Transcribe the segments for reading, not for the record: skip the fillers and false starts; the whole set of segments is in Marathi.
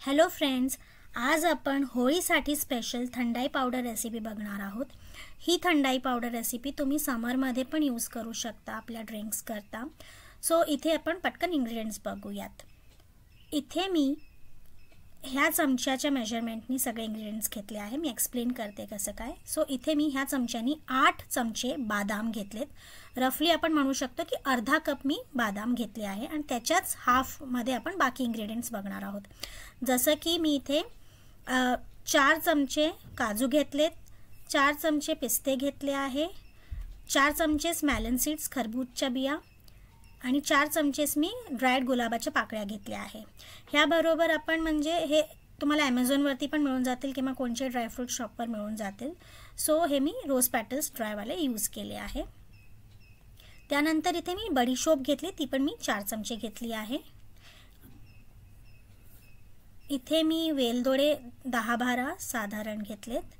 हॅलो फ्रेंड्स, आज आपण होळीसाठी स्पेशल थंडाई पावडर रेसिपी बघणार आहोत। ही थंडाई पावडर रेसिपी तुम्ही समरमध्ये पण यूज करू शकता आपल्या ड्रिंक्स करता। सो इथे आपण पटकन इंग्रेडिएंट्स बघूयात। इथे मी ह्या चमच्याच्या मेजरमेंटनी सगळे इंग्रेडिएंट्स घेतले आहे। मी एक्सप्लेन करते कसं काय। सो इथे मी ह्या चमच्यानी 8 चमचे बदाम घेतलेत। रफली आपण म्हणू शकतो की अर्धा कप मी बदाम घेतले आहे आणि त्याच्याच हाफ मध्ये आपण बाकी इंग्रेडिएंट्स बघणार आहोत। जसं की मी इथे 4 चमचे काजू घेतलेत, 4 चमचे पिस्ते घेतले आहे, 4 चमचे मेलन सीड्स खरबूजच्या बिया आणि 4 चमचेस मी ड्रायड गुलाबाच्या पाकळ्या घेतल्या आहे। ह्याबरोबर आपण म्हणजे हे तुम्हाला Amazon वरती पण मिळून जातील किंवा कोणते ड्रायफ्रूट शॉपवर मिळून जातील। सो हे मी रोज पेटल्स ड्राय वाले यूज केले आहे। त्यानंतर इथे मी बडीशोप घेतली, ती पण मी 4 चमचे घेतली आहे। इथे मी वेलदोडे 10-12 साधारण घेतलेत।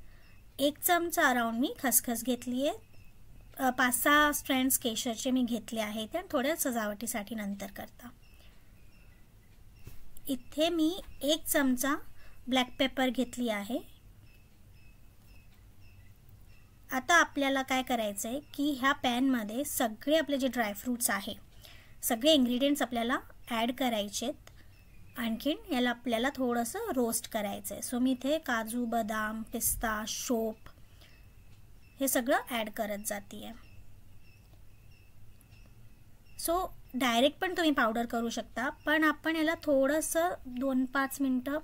1 चमचा अराउंड मी खसखस घेतली आहे। 5-6 स्ट्रँड्स केशरचे मी घेतले आहेत ते थोड्या सजावटीसाठी नंतर करता। इथे मी 1 चमचा ब्लॅक पेपर घेतली आहे। आता आपल्याला काय करायचं आहे की ह्या पॅन मध्ये सगळे आपले जे ड्राय फ्रूट्स आहे सगळे इंग्रेडिएंट्स आपल्याला ॲड करायचेत। आणखीन याला आपल्याला थोडंसं रोस्ट करायचं आहे। सो मी इथे काजू, बदाम, पिस्ता, शोप हे सगळं ॲड करत जाते। सो डायरेक्ट पण तुम्ही पावडर करू शकता, पण आपण याला थोडंसं 2-5 मिनिटं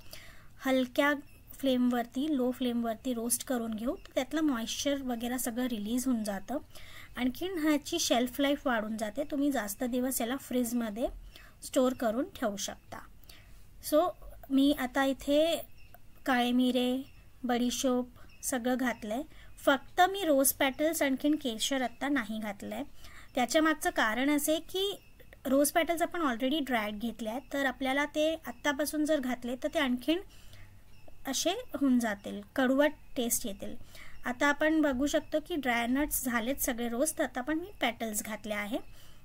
हलक्या फ्लेमवरती, लो फ्लेमवरती रोस्ट करून घेऊ। त्यातलं मॉइश्चर वगैरे सगळं रिलीज होऊन जातं। आणखीन ह्याची शेल्फ लाईफ वाढून जाते। तुम्ही जास्त दिवस याला फ्रीजमध्ये स्टोर करून ठेवू शकता। सो मी आता इथे काळे मिरे, बडीशोप सगळं घातलंय। फक्त मी रोज पेटल्स आणखीन केशर आता नाही घातलंय। त्याच्या मागचं कारण असे की रोज पेटल्स आपण ऑलरेडी ड्रायड घेतले आहेत, तर आपल्याला ते आत्तापासून जर घातले तर ते आणखीन असे होऊन जातील, कडवट टेस्ट येतील। आता आपण बघू शकतो की ड्राय नट्स झालेत सगळे रोस्ट। आता आपण मी पेटल्स घातले आहे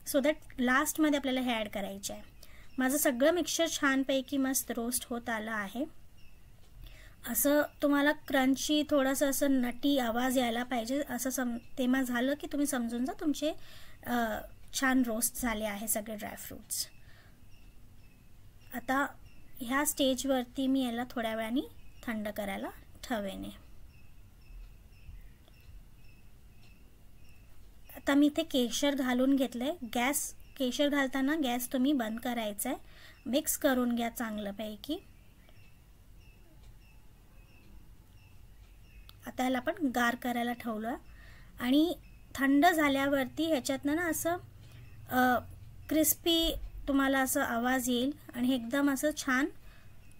सो दॅट लास्टमध्ये आपल्याला हे ॲड करायचे आहे। माझं सगळं मिक्सचर छानपैकी मस्त रोस्ट होत आलं आहे। असं तुम्हाला क्रंची थोडंसं असं नटी आवाज यायला पाहिजे, असं तेव्हा झालं की तुम्ही समजून जा तुमचे छान रोस्ट झाले आहे सगळे ड्रायफ्रूट्स। आता ह्या स्टेजवरती मी याला थोड्या वेळाने थंड करायला ठेवेन। आता मी इथे केशर घालून घेतले। केशर घालताना गॅस तुम्ही बंद करायचा आहे। मिक्स करून घ्या चांगल्यापैकी। आता याला आपण गार करायला ठेवलं आणि थंड झाल्यावरती ह्याच्यातनं ना असं क्रिस्पी तुम्हाला असं आवाज येईल आणि एकदम असं छान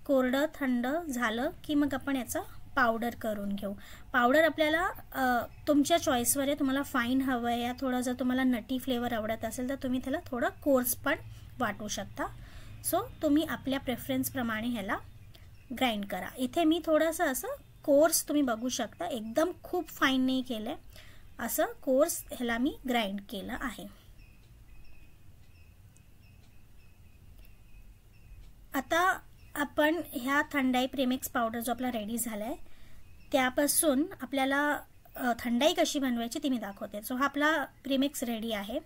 कोरडं थंड झालं की मग आपण याचा पावडर करून घेऊ। पावडर आपल्याला तुमच्या चॉईसवर आहे, तुम्हाला फाईन हवं आहे या थोडं जर तुम्हाला नटी फ्लेवर आवडत असेल तर तुम्ही त्याला थोडं कोर्स पण वाटू शकता। सो तुम्ही आपल्या प्रेफरन्सप्रमाणे ह्याला ग्राइंड करा। इथे मी थोडंसं असं कोर्स तुम्ही बघू शकता, एकदम खूप फाईन नाही केलंय, असं कोर्स ह्याला मी ग्राइंड केलं आहे। आता आपण ह्या थंडाई प्रेमिक्स पावडर जो आपला रेडी झालाय त्यापासून आपल्याला थंडाई कशी बनवायची ती मी दाखवते। सो हा आपला प्रेमिक्स रेडी आहे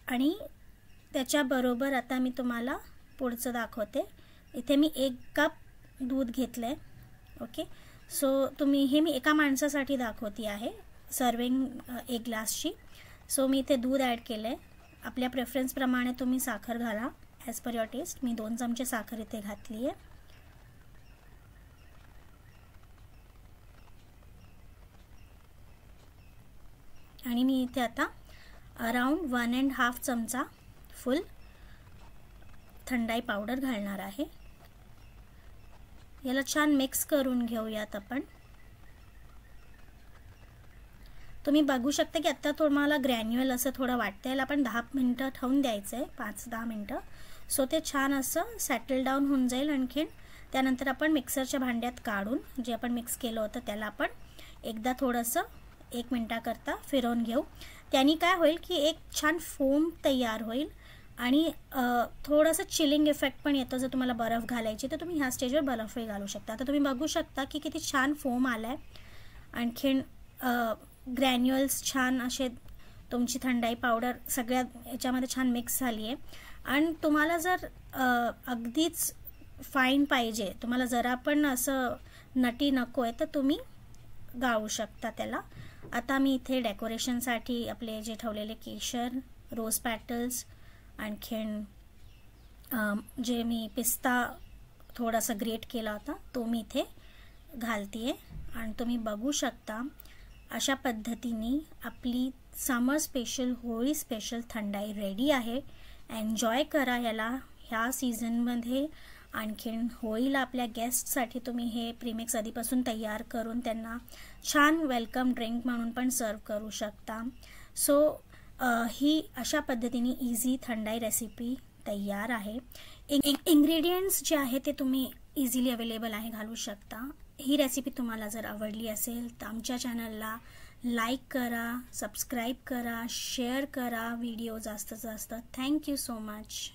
आणि त्याच्याबरोबर आता मी तुम्हाला पुढचं दाखवते। इथे मी 1 कप दूध घेतलंय। ओके, सो तुम्ही हे मी एका माणसासाठी दाखवते आहे, सर्विंग 1 ग्लासची। सो मी इथे दूध ॲड केलंय। आपल्या प्रेफरन्सप्रमाणे तुम्ही साखर घाला ॲज पर युअर टेस्ट। मी 2 चमचे साखर इथे घातली आहे। आणि मी इथे आता अराउंड 1.5 चमचा फुल थंडाई पावडर घालणार आहे। याला छान मिक्स करून घेऊयात आपण। तुम्ही बघू शकता की आता तुम्हाला ग्रॅन्युअल असं थोडं वाटतंय। याला आपण 10 मिनिटं ठेवून द्यायचं आहे, 5-10 मिनिटं। सो ते छान असं सेटल डाऊन होऊन जाईल। आणखीन त्यानंतर आपण मिक्सरच्या भांड्यात काढून जे आपण मिक्स केलं होतं त्याला आपण एकदा थोडंसं 1 मिनिटाकरता फिरवून घेऊ। त्यानी काय होईल की एक छान फोम तयार होईल आणि थोडंसं चिलिंग इफेक्ट पण येतं. जर तुम्हाला बर्फ घालायची तर तुम्ही ह्या स्टेजवर बर्फही घालू शकता. आता तुम्ही बघू शकता की किती छान फोम आला आहे. आणखीन ग्रॅन्युअल्स छान असे तुमची थंडाई पावडर सगळ्या याच्यामध्ये छान मिक्स झाली आहे. आणि तुम्हाला जर अगदीच फाईन पाहिजे, तुम्हाला जरा पण असं नटी नको आहे, तर तुम्ही गाळू शकता त्याला. आता मी इथे डेकोरेशनसाठी आपले जे ठेवलेले केशर, रोज पॅटल्स, आणखीन जे मी पिस्ता थोडासा ग्रेट केला होता तो मी इथे घालते आहे. आणि तुम्ही बघू शकता अशा पद्धतीने आपली summer special, Holi special thandai ready आहे. एन्जॉय करा याला ह्या सीझनमध्ये. आणखीन होळीला आपल्या गेस्टसाठी तुम्ही हे प्रीमिक्स आधीपासून तयार करून त्यांना छान वेलकम ड्रिंक म्हणून पण सर्व करू शकता. सो ही अशा पद्धतीने इझी थंडाई रेसिपी तयार आहे. इंग्रेडियंट्स जे आहे ते तुम्ही इझिली अवेलेबल आहे, घालू शकता. ही रेसिपी तुम्हाला जर आवडली असेल तर आमच्या चॅनलला लाईक करा, सबस्क्राईब करा, शेअर करा व्हिडिओ जास्तीत जास्त. Thank you so much.